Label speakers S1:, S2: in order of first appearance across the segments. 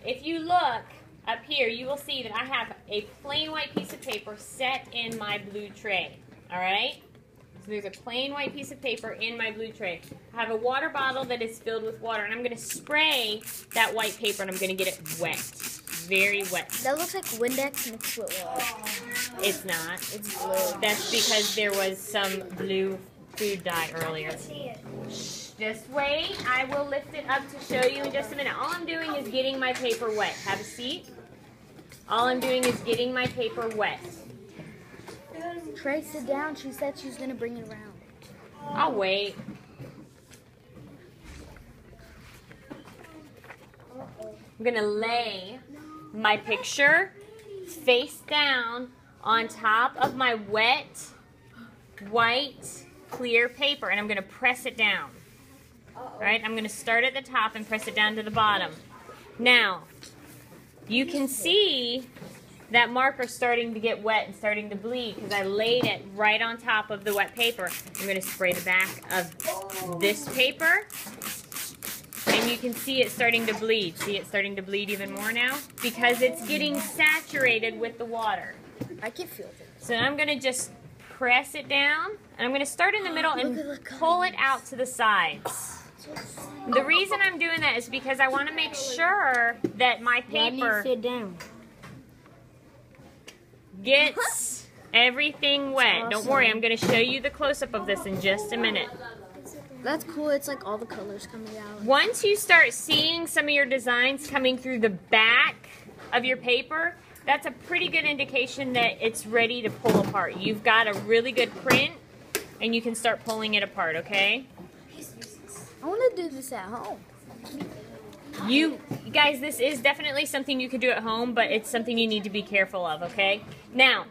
S1: if you look up here, you will see that I have a plain white piece of paper set in my blue tray. All right? So there's a plain white piece of paper in my blue tray. I have a water bottle that is filled with water, and I'm going to spray that white paper, and I'm going to get it wet. Very wet.
S2: That looks like Windex mixed with water.
S1: It's not. It's blue. That's because there was some blue food dye earlier. Just wait. I will lift it up to show you in just a minute. All I'm doing is getting my paper wet. Have a seat. All I'm doing is getting my paper wet.
S2: Trey, sit down. She said she's going to bring it around.
S1: I'll wait. I'm going to lay my picture face down on top of my wet, white, clear paper, and I'm going to press it down. All right, I'm going to start at the top and press it down to the bottom. Now, you can see that marker starting to get wet and starting to bleed because I laid it right on top of the wet paper. I'm going to spray the back of this paper, and you can see it starting to bleed. See it starting to bleed even more now? Because it's getting saturated with the water.
S2: I can feel it.
S1: So I'm going to just press it down, and I'm going to start in the middle and pull it out to the sides. The reason I'm doing that is because I want to make sure that my paper gets everything wet. Don't worry, I'm going to show you the close-up of this in just a minute.
S2: That's cool. It's like all the colors coming out.
S1: Once you start seeing some of your designs coming through the back of your paper, that's a pretty good indication that it's ready to pull apart. You've got a really good print, and you can start pulling it apart, okay?
S2: I want to do this at home.
S1: You guys, this is definitely something you could do at home, but it's something you need to be careful of, okay? Now,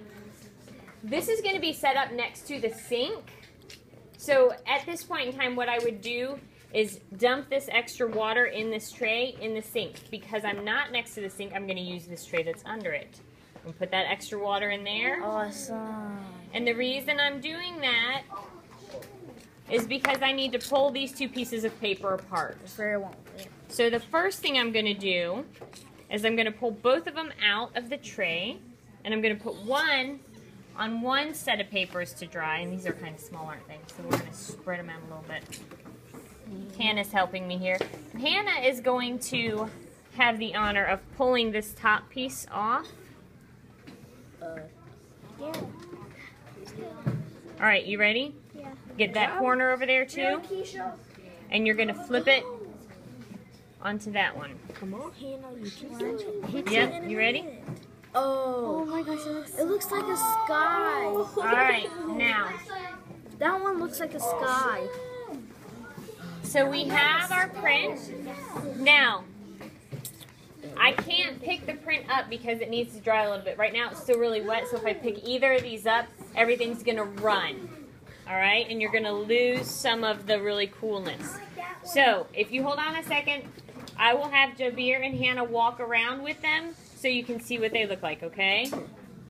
S1: this is going to be set up next to the sink. So at this point in time, what I would do is dump this extra water in this tray in the sink. Because I'm not next to the sink, I'm going to use this tray that's under it. I'm going to put that extra water in there.
S2: Awesome.
S1: And the reason I'm doing that is because I need to pull these two pieces of paper apart. So the first thing I'm going to do is I'm going to pull both of them out of the tray, and I'm going to put one on one set of papers to dry, and these are kind of small, aren't they? So we're going to spread them out a little bit. Hannah's helping me here. Hannah is going to have the honor of pulling this top piece off.
S2: Yeah.
S1: All right, you ready?
S2: Yeah.
S1: Get that corner over there too, and you're going to flip it onto that one.
S2: Come on, Hannah. You can do it.
S1: Yep, you ready?
S2: Oh my gosh, it looks like a sky.
S1: All right, now.
S2: That one looks like a sky.
S1: So we have our print. Now, I can't pick the print up because it needs to dry a little bit. Right now it's still really wet, so if I pick either of these up, everything's going to run. All right, and you're going to lose some of the really coolness. So if you hold on a second, I will have Javier and Hannah walk around with them so you can see what they look like, okay?